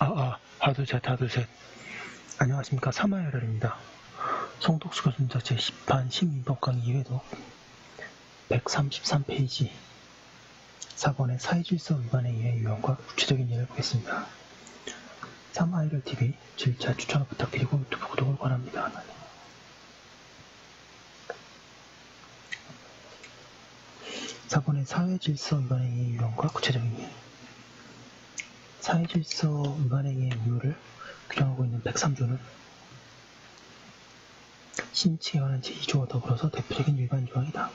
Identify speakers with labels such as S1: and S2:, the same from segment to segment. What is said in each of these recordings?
S1: 하나 둘 셋. 안녕하십니까. 사마열혈입니다. 송독수 교수자 제10판 시민법 강의 2회독 133페이지 4번의 사회질서 위반에 의해 유형과 구체적인 예를 보겠습니다. 사마열혈TV 질차 추천을 부탁드리고 유튜브 구독을 권합니다. 4번의 사회질서 위반에 의해 유형과 구체적인 예. 사회질서 위반에 의해 유효를 규정하고 있는 103조는 신치에 관한 제2조와 더불어서 대표적인 위반 조항이다.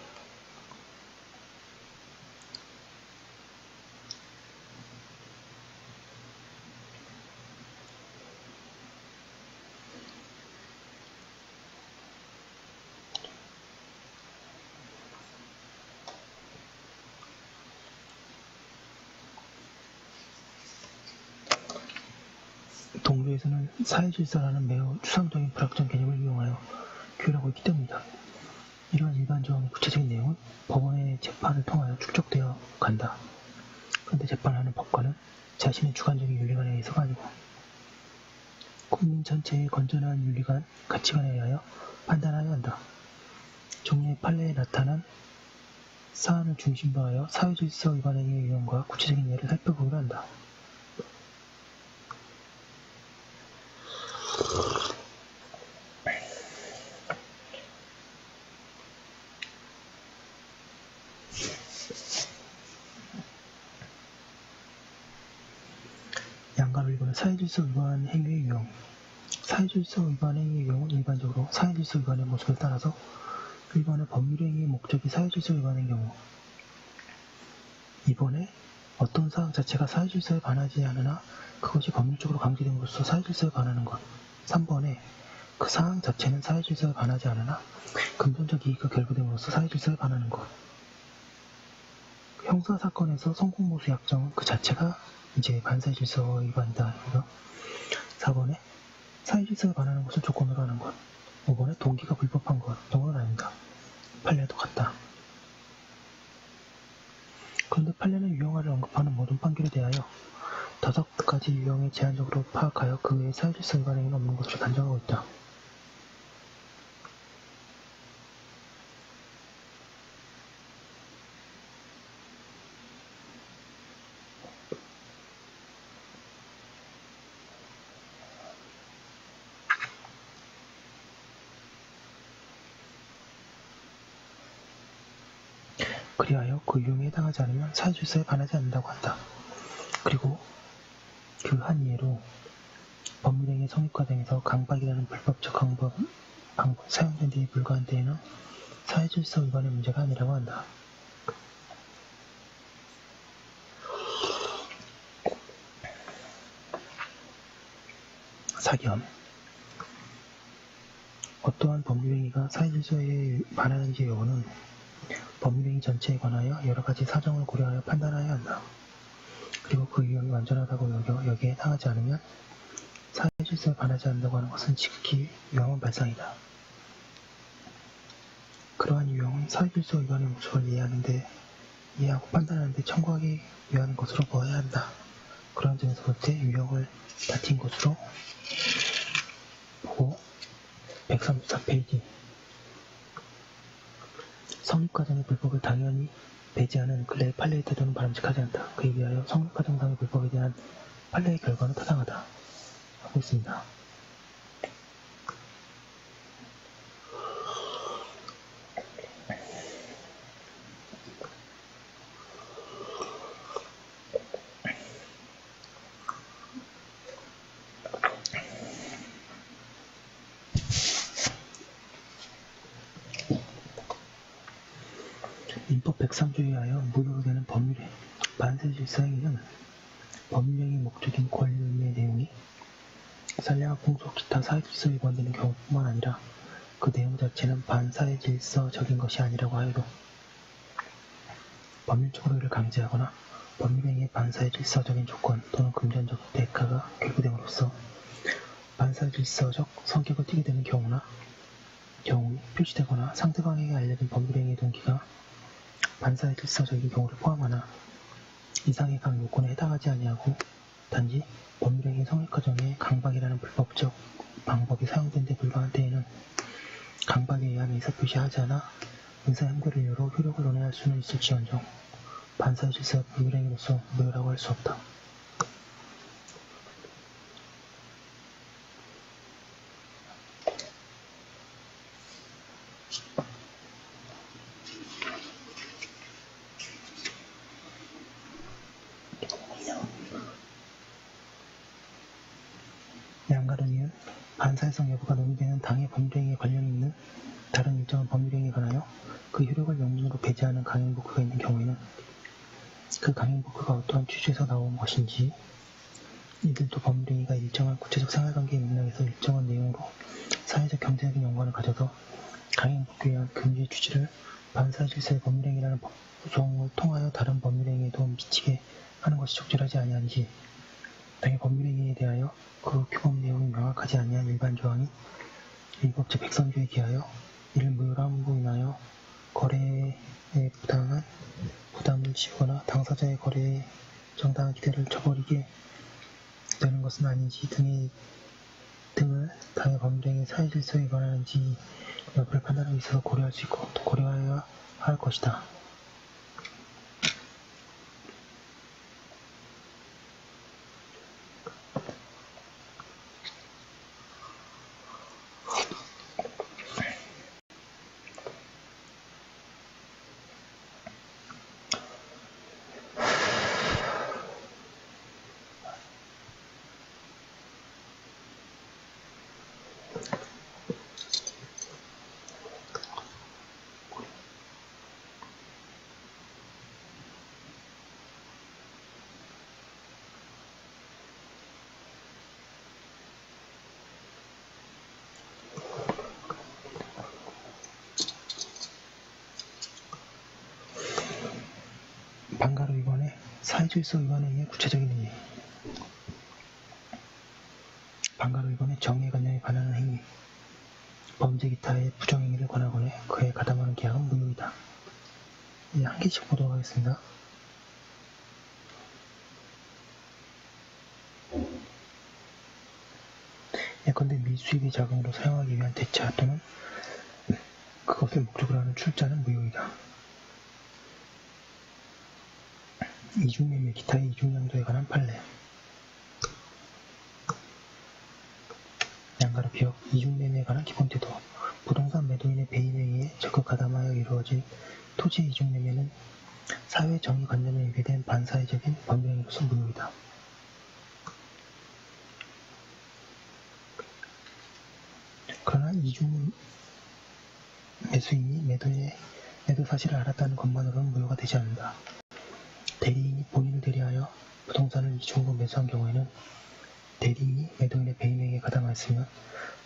S1: 동조에서는 사회질서라는 매우 추상적인 불확정 개념을 이용하여 규율하고 있기 때문이다. 이러한 일반 조항의 구체적인 내용은 법원의 재판을 통하여 축적되어 간다. 그런데 재판하는 법관은 자신의 주관적인 윤리관에 의해서가 아니고 국민 전체의 건전한 윤리관, 가치관에 의하여 판단하여야 한다. 종래의 판례에 나타난 사안을 중심으로 하여 사회질서 위반에 의해 유형과 구체적인 예를 살펴보기로 한다. 양감 1번은 사회질서 위반 행위의 유형. 사회질서 위반 행위의 유형은 일반적으로 사회질서 위반의 모습에 따라서 1번의 법률 행위의 목적이 사회질서 위반인 경우, 2번에 어떤 사항 자체가 사회질서에 반하지 않으나 그것이 법률적으로 강제됨으로써 사회질서에 반하는 것, 3번에 그 사항 자체는 사회질서에 반하지 않으나 금전적 이익과 결부됨으로써 사회질서에 반하는 것. 형사사건에서 성공모수 약정은 그 자체가 이제 반사회질서 위반이다. 4번에 사회질서에 반하는 것을 조건으로 하는 것. 5번에 동기가 불법한 것 등은 아닙니다. 판례도 같다. 그런데 판례는 유형화를 언급하는 모든 판결에 대하여 5가지 유형에 제한적으로 파악하여 그 외에 사회질서 위반 행위는 없는 것으로 단정하고 있다. 그리하여 그 유형에 해당하지 않으면 사회질서에 반하지 않는다고 한다. 그리고 그 한 예로 법률행위 성립 과정에서 강박이라는 불법적 방법 사용된 데에 불과한 때에는 사회질서 위반의 문제가 아니라고 한다. 사견. 어떠한 법률행위가 사회질서에 반하는지의 여부는 법률행위 전체에 관하여 여러가지 사정을 고려하여 판단하여야 한다. 그리고 그 유형이 완전하다고 여겨 여기에 해당하지 않으면 사회질서에 반하지 않는다고 하는 것은 지극히 위험한 발상이다. 그러한 유형은 사회질서 위반의 모습을 이해하고 판단하는데 청구하기 위한 것으로 보아야 한다. 그런 점에서 볼 때 유형을 다툰 것으로 보고 134페이지 성립과정의 불법을 당연히 배제하는 근래의 판례의 태도는 바람직하지 않다. 그에 비하여 성립과정상의 불법에 대한 판례의 결과는 타당하다. 하고 있습니다. 민법 103조에 의하여 무효로 되는 법률의 반사질서 행위는 법률행위 목적인 권리의 내용이 선량한 풍속 기타 사회질서에 위반되는 경우뿐만 아니라 그 내용 자체는 반사회질서적인 것이 아니라고 하여도 법률적으로 이를 강제하거나 법률행위의 반사회질서적인 조건 또는 금전적 대가가 결부됨으로써 반사회질서적 성격을 띠게 되는 경우에 표시되거나 상대방에게 알려진 법률행위의 동기가 반사회질서적인 경우를 포함하나 이상의 각 요건에 해당하지 아니하고 단지 법률행위 성립 과정에 강박이라는 불법적 방법이 사용된 데 불과한 때에는 강박에 의한 의사표시하지 않아 의사형벌을 이유로 효력을 논의할 수는 있을지언정 반사의 질서의 법률행위로서 무효라고 할 수 없다. 양가른 이은 반사회성 여부가 논의되는 당의 법률행위에 관련 있는 다른 일정한 법률행위에 관하여 그 효력을 명문으로 배제하는 강행복구가 있는 경우에는 그 강행복구가 어떠한 취지에서 나온 것인지 이들도 법률행위가 일정한 구체적 생활관계의 맥락에서 일정한 내용으로 사회적 경제적인 연관을 가져서 강행복구에 의한 금지의 취지를 반사의 질서의 법률행위라는 구성을 통하여 다른 법률행위에도 미치게 하는 것이 적절하지 아니한지 당의 법률행위에 대하여 그 규범 내용이 명확하지 아니한 일반 조항이 위법적 백선주에 기하여 이를 무효로 함으로 인하여 거래에 부당한 부담을 지우거나 당사자의 거래에 정당한 기대를 저버리게 되는 것은 아닌지 등을 당의 법률행위 사회질서에 관하는지 여부를 판단하기 위해서 고려할 수 있고 또 고려해야 할 것이다. 반가로 위반해 사회질서 위반에 의해 구체적인 행위 반가로 위반해 정의의 관념에 반하는 행위 범죄 기타의 부정행위를 권하거나 그에 가담하는 계약은 무효이다. 이제 한 개씩 보도록 하겠습니다. 예컨대 미수입의 자금으로 사용하기 위한 대차 또는 그것을 목적으로 하는 출자는 무효이다. 이중매매 기타의 이중양도에 관한 판례 양가로 비역 이중매매에 관한 기본태도 부동산 매도인의 배임에 의해 적극 가담하여 이루어진 토지의 이중매매는 사회정의관념에 위배된 반사회적인 법률행위로서 무효이다. 그러나 이중 매수인이 매도 사실을 알았다는 것만으로는 무효가 되지 않는다. 대리인이 본인을 대리하여 부동산을 이중으로 매수한 경우에는 대리인이 매도인의 배임행위에 가담하였으면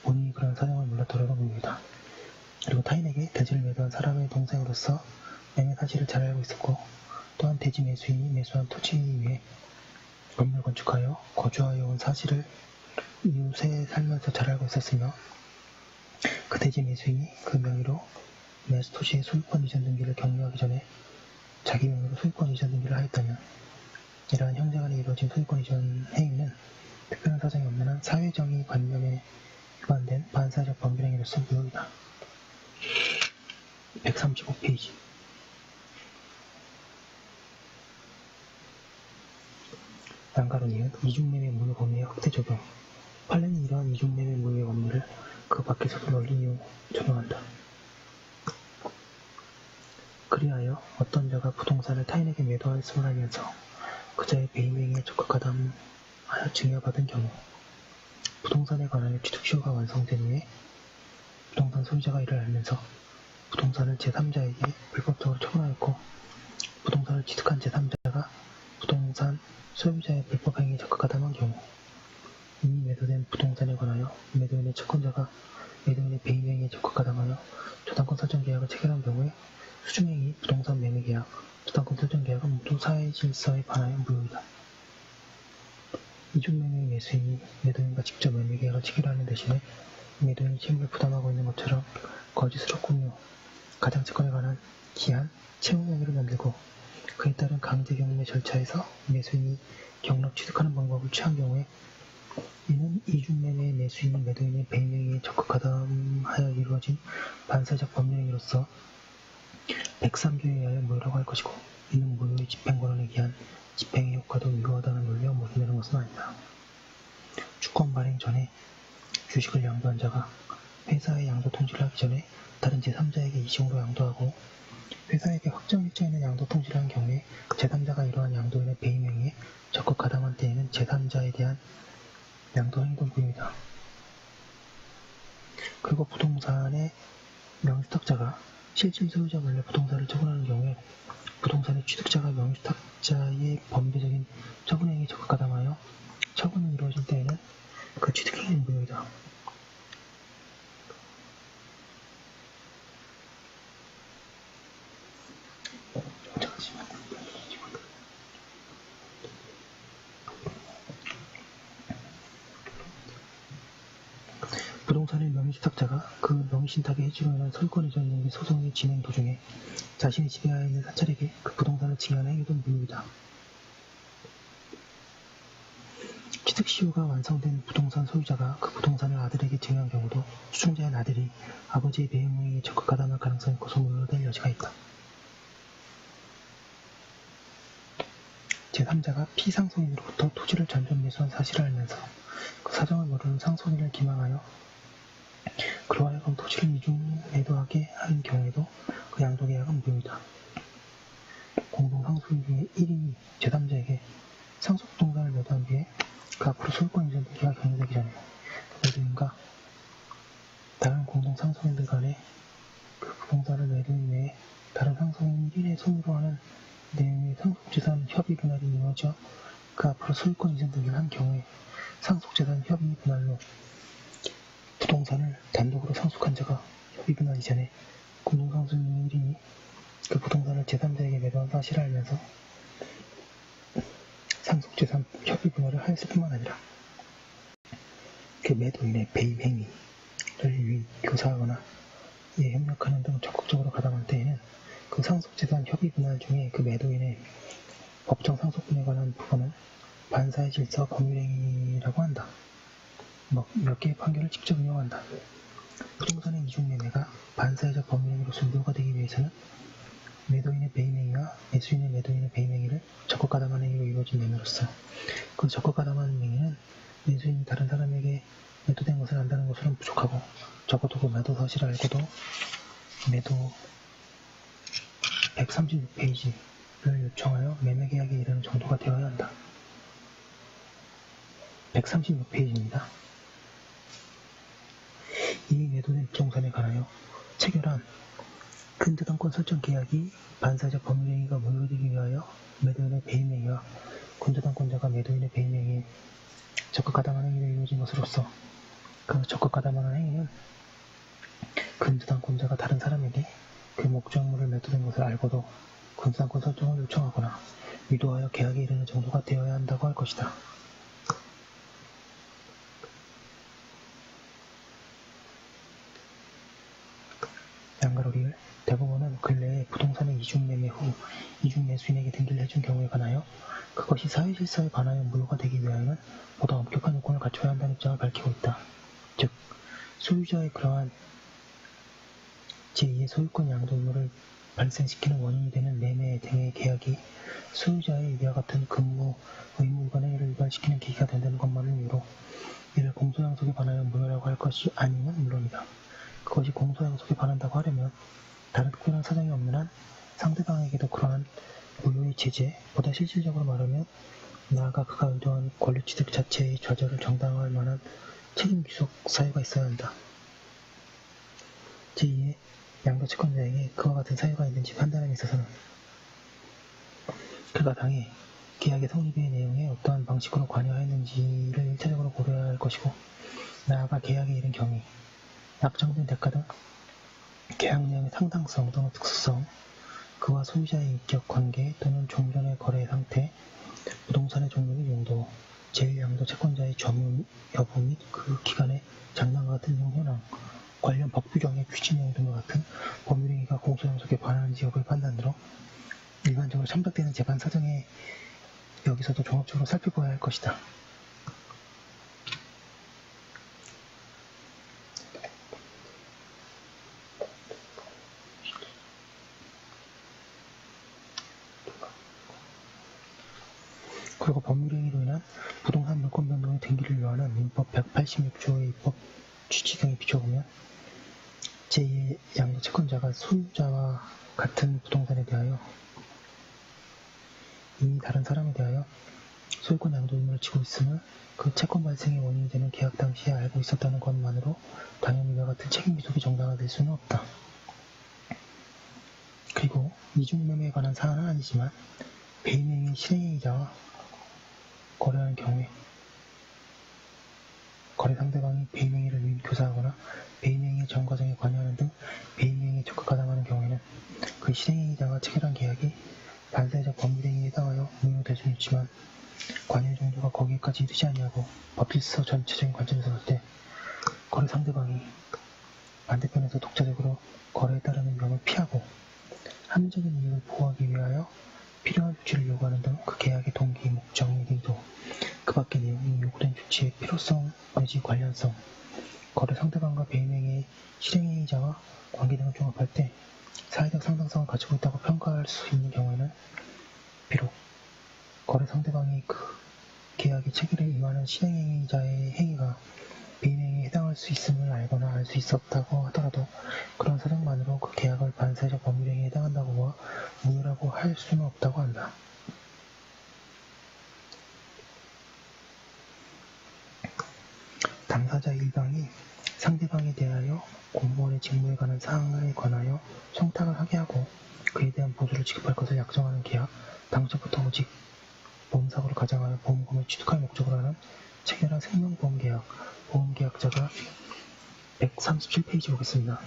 S1: 본인이 그런 사정을 몰랐더라도 무효이다. 그리고 타인에게 대지를 매도한 사람의 동생으로서 매매 사실을 잘 알고 있었고 또한 대지 매수인이 매수한 토지 위에 건물을 건축하여 거주하여 온 사실을 이웃에 살면서 잘 알고 있었으며 그 대지 매수인이 그 명의로 매수 토지의 소유권 이전 등기를 격려하기 전에 자기 명의로 소유권 이전 등기를 하였다면 이러한 형제간에 이루어진 소유권 이전 행위는 특별한 사정이 없는 한 사회정의 관념에 위반된 반사회적 법률행위로서 무효이다. 135페이지 양가로 이은 이중매매 무효 법리의 확대 적용 판례는 이러한 이중매매 무효의 법리를 그 밖에서도 널리 적용한다. 그리하여 어떤 자가 부동산을 타인에게 매도하였음을 알면서 그자의 배임행위에 적극 가담하여 증여받은 경우 부동산에 관하여 취득시효가 완성된 후에 부동산 소유자가 이를 알면서 부동산을 제3자에게 불법적으로 처분하였고 부동산을 취득한 제3자가 부동산 소유자의 불법행위에 적극 가담한 경우 이미 매도된 부동산에 관하여 매도인의 채권자가 매도인의 배임행위에 적극 가담하여 저당권 설정계약을 체결한 경우에 수중행위, 부동산 매매계약, 저당권 설정계약은 모두 사회질서에 반하여 무효이다. 이중매매 매수인이 매도인과 직접 매매계약을 체결하는 대신에 매도인이 채무를 부담하고 있는 것처럼 거짓으로 꾸며 가장채권에 관한 기한, 채무명의를 만들고 그에 따른 강제 경매 절차에서 매수인이 경락 취득하는 방법을 취한 경우에 이는 이중매매의 매수인이 매도인의 배임행위에 적극 가담하여 이루어진 반사적 법률행위로서 103조에 의하여 무효라고 할 것이고, 이는 무효의 집행권한에 기한 집행의 효과도 유효하다는 논리와 모순되는 것은 아니다. 주권 발행 전에 주식을 양도한 자가 회사의 양도 통지를 하기 전에 다른 제3자에게 이중으로 양도하고, 회사에게 확정 일정에 있는 양도 통지를 한 경우에 제3자가 이러한 양도인의 배임행위에 적극 가담한 때에는 제3자에 대한 양도 행위도 무효이다. 그리고 부동산의 명의주택자가 실질 소유자 몰래 부동산을 처분하는 경우에 부동산의 취득자가 명의주택자의 범죄적인 처분행위에 적극 가담하여 처분이 이루어질 때에는 그 취득행위는 무효이다. 부동산의 명의주택자가 그 명의신탁의 해지로 인한 소유권 이전 등의 소송의 진행 도중에 자신이 지배하에 있는 사찰에게 그 부동산을 증여하는 행위도 무효이다. 취득 시효가 완성된 부동산 소유자가 그 부동산을 아들에게 증여한 경우도 추종자인 아들이 아버지의 배임행위에 적극 가담할 가능성이 커서 무효될 여지가 있다. 제3자가 피상속인으로부터 토지를 전전 매수한 사실을 알면서 그 사정을 모르는 상속인을 기망하여 그로 하여금 토지를 이중 매도하게 한 경우에도 그 양도계약은 무효이다. 공동상속인 중에 1인이 제3자에게 상속부동산을 매도한 뒤에 그 앞으로 소유권 이전 등기가 경료되기 전에 그 매도인과 다른 공동상속인들 간에 그 부동산을 매도인 외에 다른 상속인 1의 손으로 하는 내용의 상속재산 협의 분할이 이루어져 그 앞으로 소유권 이전 등기를 한 경우에 상속재산 협의 분할로 부동산을 단독으로 상속한 자가 협의 분할 이전에 공동상속인 1인이 그 부동산을 제3자에게 매도한 사실을 알면서 상속재산 협의 분할을 하였을 뿐만 아니라 그 매도인의 배임 행위를 교사하거나 이에 협력하는 등 적극적으로 가담할 때에는 그 상속재산 협의 분할 중에 그 매도인의 법정 상속분에 관한 부분을 반사의 질서 법률행위라고 한다. 몇 개의 판결을 직접 인용한다. 부동산의 이중매매가 반사회적 법률행위로서 유효가 되기 위해서는 매도인의 배임행위와 매수인의 매도인의 배임행위를 적극 가담하는 행위로 이루어진 매매로서 그 적극 가담하는 행위는 매수인이 다른 사람에게 매도된 것을 안다는 것으로는 부족하고 적어도 그 매도 사실을 알고도 매도 136페이지를 요청하여 매매계약에 이르는 정도가 되어야 한다. 136페이지입니다. 이미 매도된 부동산에 관하여 체결한 근저당권 설정 계약이 반사적 법률행위가 무효되기 위하여 매도인의 배임행위와 근저당권자가 매도인의 배임행위에 적극 가담하는 행위로 이루어진 것으로서 그 적극 가담하는 행위는 근저당권자가 다른 사람에게 그 목적물을 매도된 것을 알고도 근저당권 설정을 요청하거나 유도하여 계약에 이르는 정도가 되어야 한다고 할 것이다. 양가로리을 대법원은 근래에 부동산의 이중매매 후 이중매수인에게 등기를 해준 경우에 관하여 그것이 사회질서에 반하여 무효가 되기 위하여는 보다 엄격한 요건을 갖춰야 한다는 입장을 밝히고 있다. 즉, 소유자의 그러한 제2의 소유권 양도 의무를 발생시키는 원인이 되는 매매 등의 계약이 소유자의 위와 같은 근무, 의무 위반 행위를 위반시키는 계기가 된다는 것만을 이유로 이를 공소양속에 반하여 무효라고 할 것이 아니면 물론이다. 그것이 공소양속에 반한다고 하려면 다른 특별한 사정이 없는 한 상대방에게도 그러한 무효의 제재, 보다 실질적으로 말하면 나아가 그가 의도한 권리취득 자체의 좌절을 정당화할 만한 책임 귀속 사유가 있어야 한다. 제2의 양도채권자에게 그와 같은 사유가 있는지 판단함에 있어서는 그가 당해 계약의 성립의 내용에 어떠한 방식으로 관여하였는지를 1차적으로 고려해야 할 것이고, 나아가 계약에 이른 경위, 약정된 대가 등 계약 내용의 상당성 또는 특수성, 그와 소유자의 인격 관계 또는 종전의 거래 상태, 부동산의 종류 및 용도, 제1양도 채권자의 점유 여부 및 그 기간의 장난과 같은 현황, 관련 법 규정의 규칙 내용 등과 같은 법률행위가 공소양속에 반하는지 여부의 판단으로 일반적으로 첨삭되는 재판 사정에 여기서도 종합적으로 살펴봐야 할 것이다. 그리고 법률행위로 인한 부동산 물권 변동의 등기를 요하는 민법 186조의 입법 취지 등에 비춰보면 제2의 양도 채권자가 소유자와 같은 부동산에 대하여 이미 다른 사람에 대하여 소유권 양도 의무를 지고 있음을 그 채권 발생의 원인이 되는 계약 당시에 알고 있었다는 것만으로 당연히 이와 같은 책임 귀속이 정당화될 수는 없다. 그리고 이중매매에 관한 사안은 아니지만 배임행위 실행행위자와 거래하는 경우에 거래 상대방이 배임행위를 유인 교사하거나 배임행위의 전 과정에 관여하는 등 배임행위에 적극 가담하는 경우에는 그 실행행위자가 체결한 계약이 반사회적 법률행위에 해당하여 무효될 수는 있지만 관여 정도가 거기에까지 이르지 아니하고 법질서 전체적인 관점에서 볼 때 거래 상대방이 반대편에서 독자적으로 거래에 따르는 위험을 피하고 합리적인 이익을 보호하기 위하여 필요한 조치를 요구하는 등 그 계약의 동기, 목적 및 의도, 그 밖의 내용이 요구된 조치의 필요성 내지 관련성, 거래 상대방과 배임행위의 실행행위자와 관계 등을 종합할 때 사회적 상당성을 가지고 있다고 평가할 수 있는 경우에는 비록 거래 상대방이 그 계약의 체결에 임하는 실행행위자의 행위가 배임행위에 해당할 수 있음을 알거나 알 수 있었다고 하더라도 그런 사정만으로 그 계약을 반사회적 법률행위에 해당한다고 보아 무효라고 할 수는 없다고 한다. 당사자 일방이 상대방에 대하여 공무원의 직무에 관한 사항에 관하여 청탁을 하게 하고 그에 대한 보수를 지급할 것을 약정하는 계약, 당초부터 오직 보험사고를 가장하여 보험금을 취득할 목적으로 하는 체결한 생명보험계약, 보험계약자가 137페이지 보겠습니다.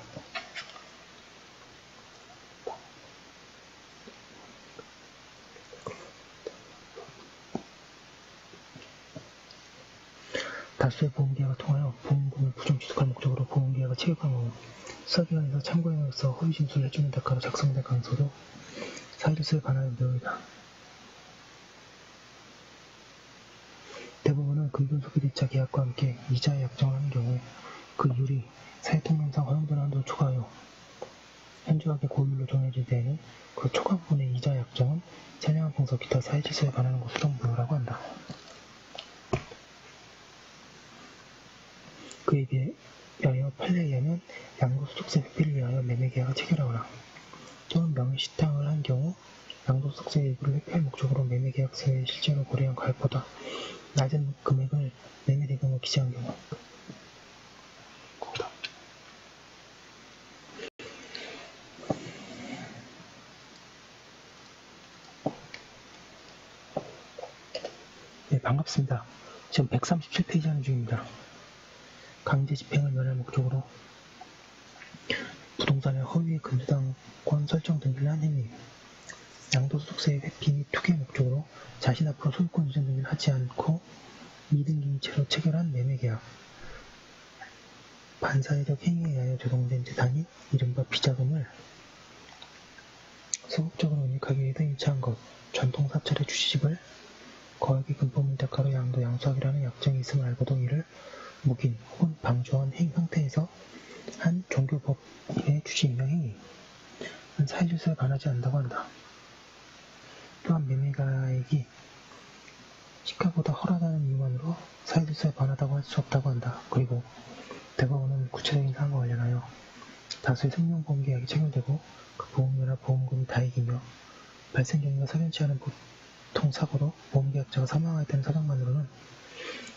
S1: 다수의 보험계약을 통하여 보험금을 부정 취득할 목적으로 보험계약을 체결한 경우 수사기관에서 참고인으로서 허위 진술을 해주는 대가로 작성된 강서도 사유질서에 반하는 내용이다. 대부분은 금전소비대차 계약과 함께 이자에 약정을 하는 경우에 그 이율이 사회통념상 허용되는 한도를 초과하여 현저하게 고율로 정해질 때에는 그 초과 부분의 이자 약정은 세량한 분석 기타 사회질서에 반하는 것으로 무효라고 한다. 그에 비하여 판례에 의하면 양도소득세 회피를 위하여 매매계약을 체결하거나 또는 명의시탕을 한 경우 양도소득세 일부를 회피할 목적으로 매매계약서에 실제로 거래한 가액보다 낮은 금액을 매매대금으로 기재한 경우 네, 반갑습니다. 지금 137페이지 하는 중입니다. 강제 집행을 면할 목적으로 부동산의 허위의 근저당권 설정 등기를 한 행위, 양도소득세의 회피 및 투기의 목적으로 자신 앞으로 소유권 이전 등기를 하지 않고 미등기인 채로 체결한 매매계약, 반사회적 행위에 의하여 조성된 재산이 이른바 비자금을 소극적으로 은닉하기 위해 등기한 것, 전통사찰의 주시집을 거액의 금품을 대가로 양도양수하기라는 약정이 있음을 알고도 이를 묵인 혹은 방조한 형태에서 한 종교법인의 주지임명 행위, 사회질서에 반하지 않는다고 한다. 또한 매매가액이 시가보다 헐하다는 이유만으로 사회질서에 반하다고 할 수 없다고 한다. 그리고 대법원은 구체적인 사항과 관련하여 다수의 생명보험계약이 체결되고 그 보험료나 보험금이 다액이며 발생 경위가 석연치 않은 보통 사고로 보험계약자가 사망하였다는 사정만으로는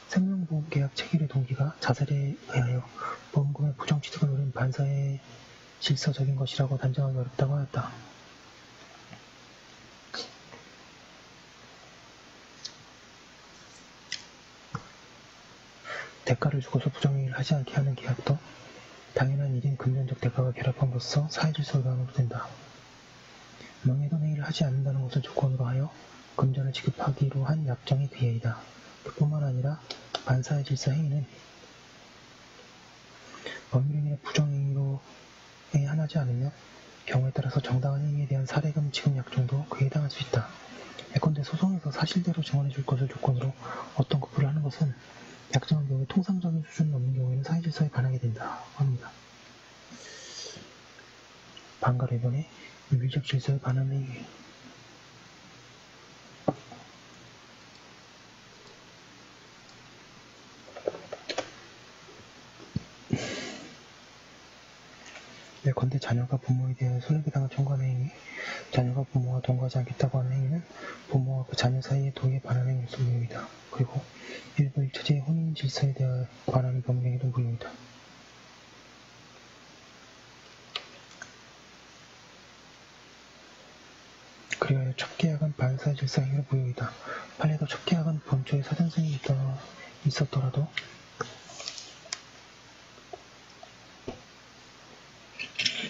S1: 생명보험계약 체결의 동기가 자살에 의하여 보험금의 부정취득을 노린 반사의 질서적인 것이라고 단정하기 어렵다고 하였다. 대가를 주고서 부정행위를 하지 않게 하는 계약도 당연한 일인 금전적 대가가 결합함으로써 사회질서 위반으로 된다. 명예훼손 행위를 하지 않는다는 것을 조건으로 하여 금전을 지급하기로 한 약정이 그 예이다. 그뿐만 아니라 반사의 질서 행위는 법률행위나 부정행위로 하지 않으며 경우에 따라서 정당한 행위에 대한 사례금 지급 약정도 그에 해당할 수 있다. 예컨대 소송에서 사실대로 증언해 줄 것을 조건으로 어떤 구표를 하는 것은 약정한 경우에 통상적인 수준을 넘는 경우에는 사회질서에 반하게 된다 합니다. 반가로 이번에 윤리적 질서에 반하는 행위. 예컨대 자녀가 부모에 대하여 손해배상을 청구하는 행위, 자녀가 부모와 동거하지 않겠다고 하는 행위는 부모와 그 자녀 사이의 도의에 반하는 행위로서 무효이다. 그리고 일부 일처제의 혼인 질서에 대하여 반하는 법령에도 무효이다. 그리하여 첫 계약은 반사회 질서 행위로 무효이다. 판례도 첫 계약은 본초에 사전승인이 있었더라도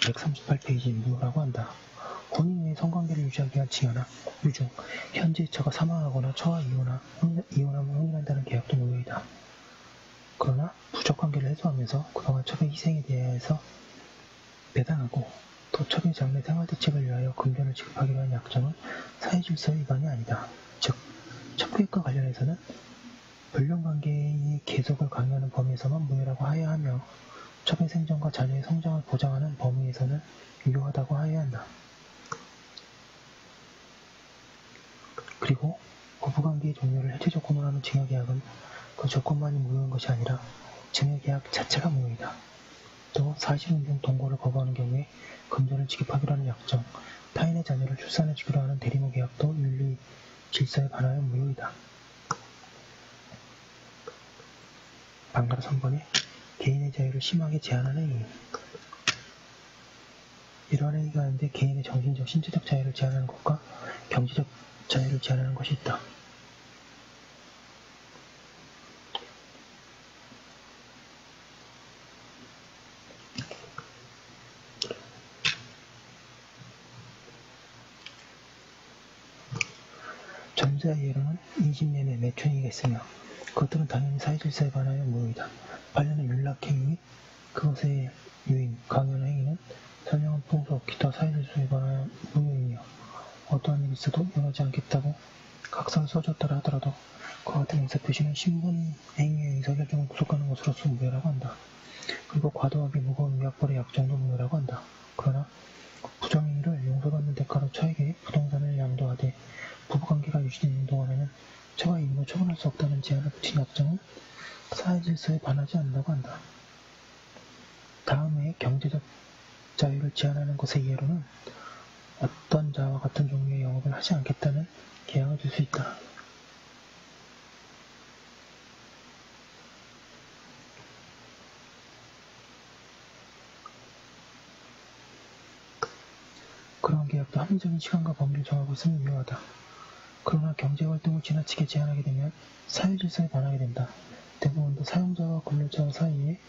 S1: 138페이지 무효라고 한다. 혼인 후에 성관계를 유지하기 위한 징여나 유증, 현재 처가 사망하거나 처와 이혼하면 혼인한다는 계약도 무효이다. 그러나 부적관계를 해소하면서 그동안 첩의 희생에 대해서 배당하고 또 첩의 장래 생활대책을 위하여 금전을 지급하기로 한 약정은 사회질서 위반이 아니다. 즉, 첩계획과 관련해서는 불륜관계의 계속을 강요하는 범위에서만 무효라고 하여야 하며 첩의 생존과 자녀의 성장을 보장하는 범위에서는 유효하다고 하여야 한다. 그리고 부부관계의 종료를 해체 조건으로 하는 증여계약은 그 조건만이 무효인 것이 아니라 증여계약 자체가 무효이다. 또 사실혼 중 동거를 거부하는 경우에 금전을 지급하기로 하는 약정, 타인의 자녀를 출산해주기로 하는 대리모 계약도 윤리 질서에 반하여 무효이다. 반가로 3번에 개인의 자유를 심하게 제한하는 행위. 이러한 행위가 있는데 개인의 정신적, 신체적 자유를 제한하는 것과 경제적 자유를 제한하는 것이 있다. 전자의 예로는 인신매매, 매춘행위가 있으며 그것들은 당연히 사회질서에 반하여 무효이다. 반면에 윤락행위 및 그것의 유인, 강요하는 행위는 선량한 풍속, 기타 사회질서에 반하여 무효이며 어떠한 일이 있어도 이혼하지 않겠다고 각서를 써줬다라 하더라도 그와 같은 의사표시는 신분 행위의 의사결정을 구속하는 것으로서 무효라고 한다. 그리고 과도하게 무거운 위약벌의 약정도 무효라고 한다. 그러나 부정행위를 용서받는 대가로 처에게 부동산을 양도하되 부부관계가 유지되는 동안에는 처가 임의로 처분할 수 없다는 제한을 붙인 약정은 사회질서에 반하지 않는다고 한다. 다음에 경제적 자유를 제한하는 것의 예로는 어떤 자와 같은 종류의 영업을 하지 않겠다는 계약을 줄 수 있다. 그러한 계약도 합리적인 시간과 범위를 정하고 있으면 유효하다. 그러나 경제활동을 지나치게 제한하게 되면 사회질서에 반하게 된다. 대부분도 사용자와 근로자 사이에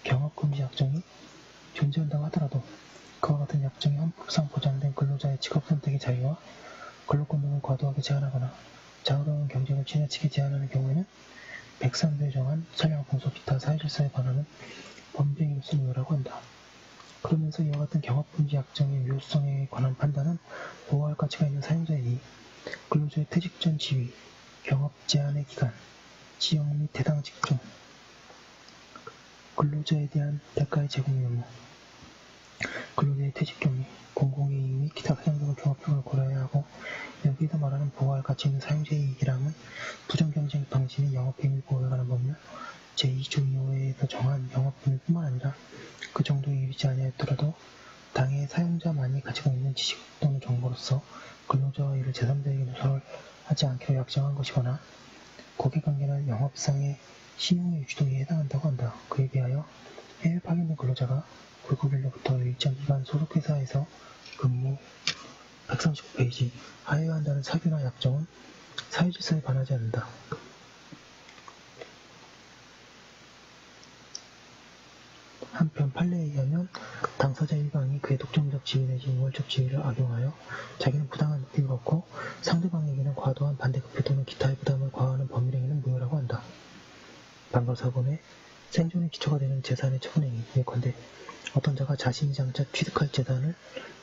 S1: 경업금지 약정이 존재한다고 하더라도 그와 같은 약정이 헌법상 보장된 근로자의 직업선택의 자유와 근로권 등을 과도하게 제한하거나 좌우로는 경쟁을 지나치게 제한하는 경우에는 103조에 정한 선량 공소 기타 사회질서에 반하는 범죄행위로서 무효라고 한다. 그러면서 이와 같은 경업금지 약정의 유효성에 관한 판단은 보호할 가치가 있는 사용자의 이익, 근로자의 퇴직 전 지위, 경업 제한의 기간, 지역 및 대상 직종, 근로자에 대한 대가의 제공 의무, 근로자의 퇴직 경위, 공공의 이익 및 기타 사정 등의 종합성을 고려해야 하고 여기에서 말하는 보호할 가치 있는 사용자의 이익이라면 부정경쟁 방지 및 영업비밀 보호에 관한 법률 제2조 2호에서 정한 영업비밀뿐만 아니라 그 정도에 이르지 아니하였더라도 당해 사용자만이 가지고 있는 지식 또는 정보로서 근로자와 이를 제3자에게 누설을 하지 않기로 약정한 것이거나 고객관계는 영업상의 신용의 유지도에 해당한다고 한다. 그에 비하여 해외 파견된 근로자가 불국일로부터 일정 기간 소속회사에서 근무 139페이지 하여야 한다는 사규나 약정은 사회질서에 반하지 않는다. 한편 판례에 의하면 당사자 일방이 그의 독점적 지위 내지 우월적 지위를 악용하여 자기는 부당한 득표를 얻고 상대방에게는 과도한 반대급표 또는 기타의 부담을 과하는 법률행위는 무효라고 한다. 반가 4번에 생존의 기초가 되는 재산의 처분행위. 예컨대 어떤 자가 자신이 장차 취득할 재산을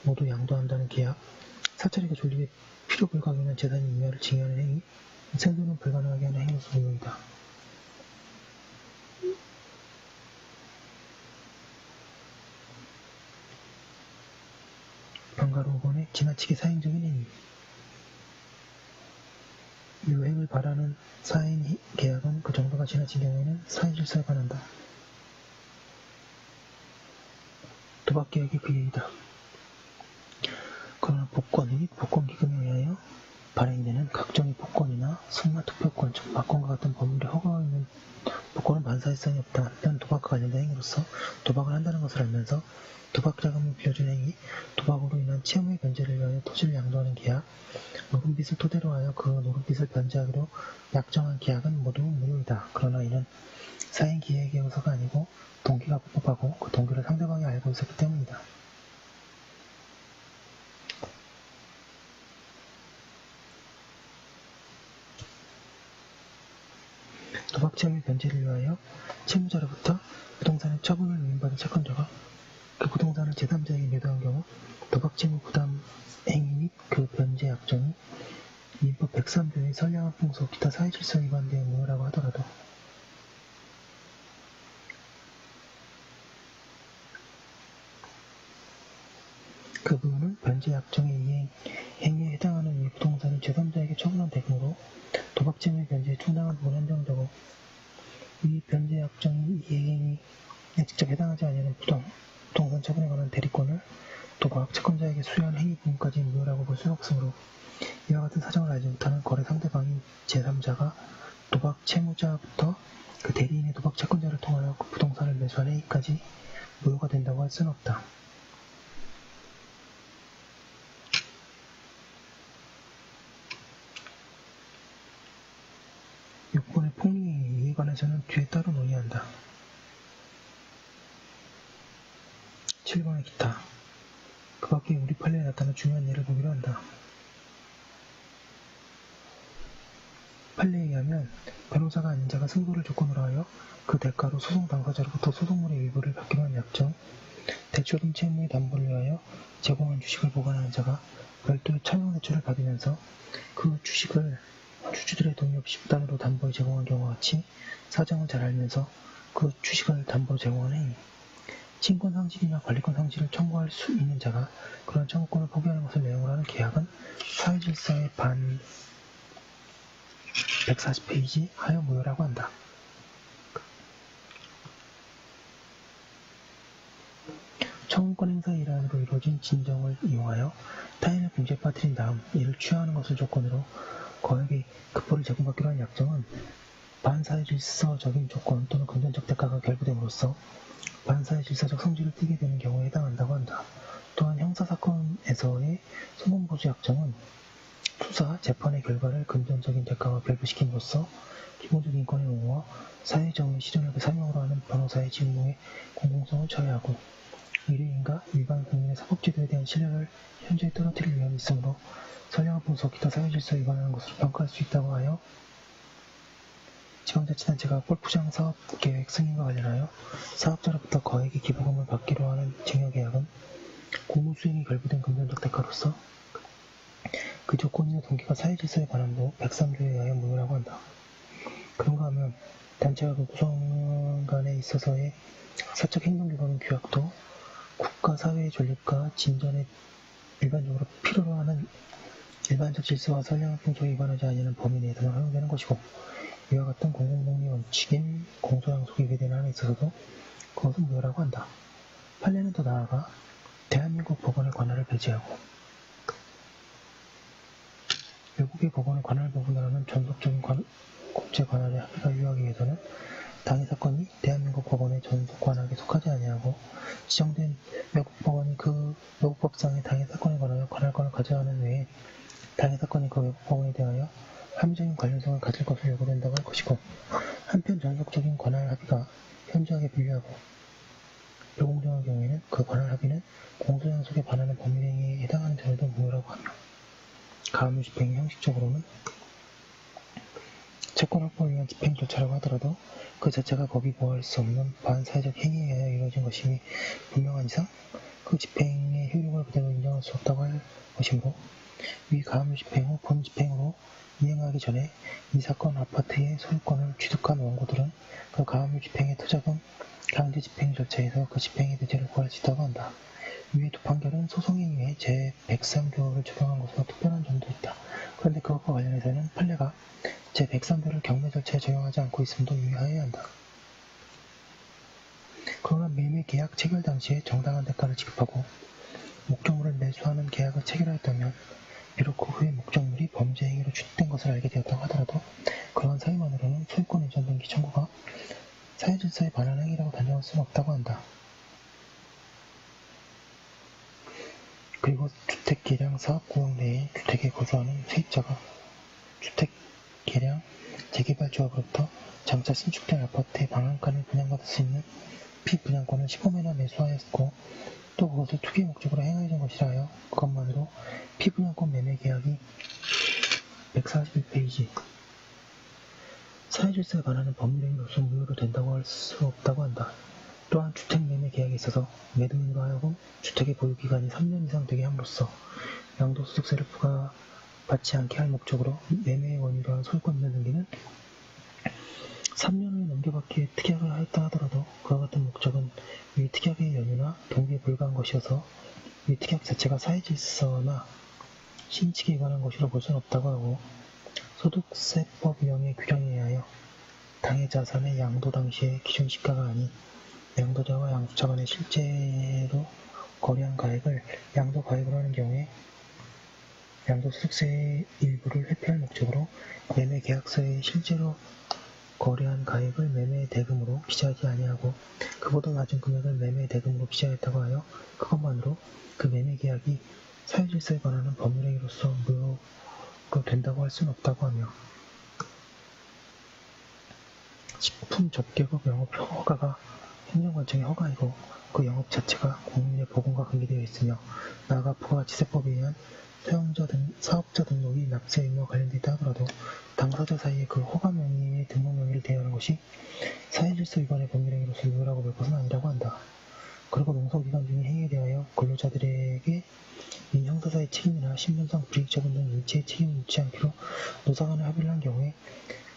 S1: 모두 양도한다는 계약, 사찰이가 존립에 필요 불가하는 재산의 인멸을 징여하는 행위, 생존은 불가능하게 하는 행위로서 무효이다. 방가로 5번에 지나치게 사행적인 행위. 유행을 바라는 사행 계약은 그 정도가 지나친 경우에는 사행질서에 관한다. 도박 계약이 그 예이다. 그러나 복권 및 복권기금에 의하여 발행되는 각종의 복권이나 승마투표권, 즉 막권과 같은 법률에 허가가 있는 복권은 반사일성이 없다. 한편 도박과 관련된 행위로서 도박을 한다는 것을 알면서 도박자금을 빌려준 행위, 도박으로 인한 채무의 변제를 위하여 토지를 양도하는 계약, 노름빚을 토대로 하여 그 노름빚을 변제하기로 약정한 계약은 모두 무효이다. 그러나 이는 사행기획에서가 아니고 동기가 불법하고 그 동기를 상대방이 알고 있었기 때문이다. 도박 채무의 변제를 위하여 채무자로부터 부동산의 처분을 위임받은 채권자가 그 부동산을 제3자에게 매도한 경우 도박 채무 부담 행위 및 그 변제 약정이 민법 103조의 선량한 풍속 기타 사회질서 위반대의 무효라고 하더라도 그 부분은 변제 약정의 행위에 해당하는 이 부동산을 제3자에게 처분한 대금으로 도박 채무의 변제에 충당한 부분을 한정되고 이 변제 약정이 이 행위에 직접 해당하지 아니하는 부동산 처분에 관한 대리권을 도박 채권자에게 수여한 행위 부분까지 무효라고 볼 수는 없으므로 이와 같은 사정을 알지 못하는 거래 상대방인 제3자가 도박 채무자부터 그 대리인의 도박 채권자를 통하여 그 부동산을 매수한 행위까지 무효가 된다고 할 수는 없다. 6번의 폭리에 관해서는 뒤에 따로 논의한다. 7번의 기타. 그 밖에 우리 판례에 나타난 중요한 예를 보기로 한다. 판례에 의하면 변호사가 아닌 자가 승소를 조건으로 하여 그 대가로 소송 당사자로부터 소송물의 일부를 받기로 한 약정, 대출금 채무의 담보를 위하여 제공한 주식을 보관하는 자가 별도의 차용 대출을 받으면서 그 주식을 주주들의 동의 없이 부담으로 담보에 제공한 경우와 같이 사정을 잘 알면서 그 주식을 담보로 제공하는 행위, 친권 상실이나 관리권 상실을 청구할 수 있는 자가 그런 청구권을 포기하는 것을 내용으로 하는 계약은 사회질서의 반 140페이지 하여 무효라고 한다. 청구권 행사의 일환으로 이루어진 진정을 이용하여 타인을 공지에 빠뜨린 다음 이를 취하하는 것을 조건으로 거액의 급보를 제공받기로 한 약정은 반사회질서적인 조건 또는 금전적 대가가 결부됨으로써 반사회질서적 성질을 띠게 되는 경우에 해당한다고 한다. 또한 형사사건에서의 성공보수 약정은 수사, 재판의 결과를 금전적인 대가와 결부시킴으로써 기본적 인권의 옹호와 사회정의 실현을 사명으로 하는 변호사의 직무의 공공성을 처해하고 의뢰인과 일반 국민의 사법제도에 대한 신뢰를 현저히 떨어뜨릴 위험이 있으므로 선량한 분석 기타 사회질서에 위반하는 것으로 평가할 수 있다고 하여 지방자치단체가 골프장 사업계획 승인과 관련하여 사업자로부터 거액의 기부금을 받기로 하는 증여계약은 공무수행이 결부된 금전적 대가로서 그 조건이나 동기가 사회질서에 관한 103조에 의하여 무효라고 한다. 그런가 하면 단체와 그 구성 간에 있어서의 사적 행동규범인 규약도 국가 사회의 존립과 진전에 일반적으로 필요로 하는 일반적 질서와 선량한 풍속에 위반하지 아니하는 범위 내에서만 허용되는 것이고 이와 같은 공공복리 원칙인 공소양속에 위배되는 한에 있어서도 그것은 무효라고 한다. 판례는 더 나아가 대한민국 법원의 관할을 배제하고 외국의 법원의 관할 부분을 하는 전속적인 국제 관할의 합의가 유효하기 위해서는 당해 사건이 대한민국 법원의 전속 관할에 속하지 아니하고 지정된 외국 법원이 그 외국 법상의 당해 사건에 관하여 관할권을 가져야 하는 외에 당해 사건이 그 외국 법원에 대하여 합의적인 관련성을 가질 것을 요구된다고 할 것이고 한편 전속적인 관할 합의가 현저하게 불리하고 불공정한 경우에는 그 관할 합의는 공소양속에 반하는 법률행위에 해당하는 자들도 무효라고 하며 가압류 집행이 형식적으로는 채권 확보를 위한 집행 절차라고 하더라도 그 자체가 법이 보호할 수 없는 반사회적 행위에 의하여 이루어진 것임이 분명한 이상 그 집행의 효력을 그대로 인정할 수 없다고 할 것이므로 위 가압류 집행 후 본 집행으로 이행하기 전에 이 사건 아파트의 소유권을 취득한 원고들은 그 가압류 집행의 투자금 강제 집행 절차에서 그 집행의 배제를 구할 수 있다고 한다. 이외 두 판결은 소송에 의해 제103조를 적용한 것으로 특별한 점도 있다. 그런데 그것과 관련해서는 판례가 제103조를 경매 절차에 적용하지 않고 있음도 유의하여야 한다. 그러나 매매 계약 체결 당시에 정당한 대가를 지급하고 목적물을 매수하는 계약을 체결하였다면 비록 그 후에 목적물이 범죄 행위로 취득된 것을 알게 되었다고 하더라도 그러한 사유만으로는 소유권 이전 등기 청구가 사회질서에 반하는 행위라고 단정할 수는 없다고 한다. 그리고 주택개량 사업구역 내에 주택에 거주하는 세입자가 주택개량 재개발조합으로부터 장차 신축된 아파트의 방한간을 분양받을 수 있는 피분양권을 15매나 매수하였고 또 그것을 투기의 목적으로 행하여진 것이라 하여 그것만으로 피분양권 매매 계약이 141페이지 사회질서에 반하는 법률행위로서 무효로 된다고 할 수 없다고 한다. 또한 주택매매 계약에 있어서 매도인으로 하여금 주택의 보유기간이 3년 이상 되게 함으로써 양도소득세를 부과받지 않게 할 목적으로 매매의 원인으로 한 소유권 이전 등기는 3년을 넘겨받기에 특약을 하였다 하더라도 그와 같은 목적은 이 특약의 연유나 동기에 불과한 것이어서 이 특약 자체가 사회질서나 신칙에 관한 것이라 볼 수는 없다고 하고 소득세법 명의 규정에 의하여 당해 자산의 양도 당시의 기준 시가가 아닌 양도자와 양수자 간의 실제로 거래한 가액을 양도가액으로 하는 경우에 양도소득세의 일부를 회피할 목적으로 매매계약서에 실제로 거래한 가액을 매매대금으로 기재하지 아니하고 그보다 낮은 금액을 매매대금으로 기재하였다고 하여 그것만으로 그 매매계약이 사회질서에 관한 법률행위로서 무효로 된다고 할 수는 없다고 하며 식품 접객업 영업 허가가 행정관청의 허가이고 그 영업 자체가 국민의 보건과 관계되어 있으며 나아가 부가가치세법에 의한 사업자 등록이 납세 의무와 관련되어 있다 하더라도 당사자 사이에 그 허가 명의의 등록 명의를 대여하는 것이 사회질서 위반의 법률행위로서 무효라고 볼 것은 아니라고 한다. 그리고 농성기간 중의 행위에 대하여 근로자들에게 민형사사의 책임이나 신분상 불이익처분 등 일체의 책임을 묻지 않기로 노사간에 합의를 한 경우에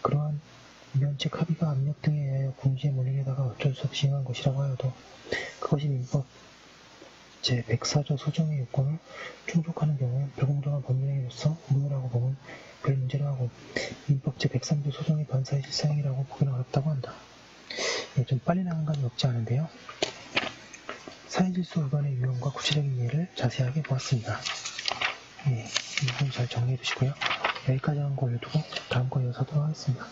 S1: 그러한 면책 합의가 압력 등에 의하여 궁지에 몰리려다가 어쩔 수 없이 행한 것이라고 하여도 그것이 민법 제104조 소정의 요건을 충족하는 경우에 불공정한 법률행위로서 무효라고 보면 별 문제로 하고 민법 제103조 소정의 반사의 실사행위라고 보기는 어렵다고 한다. 좀 빨리 나간 감이 없지 않은데요. 사회질서 위반의 유형과 구체적인 예를 자세하게 보았습니다. 이 부분 잘 정리해 두시고요. 여기까지 한 거 올려두고 다음 거 이어서 하도록 하겠습니다.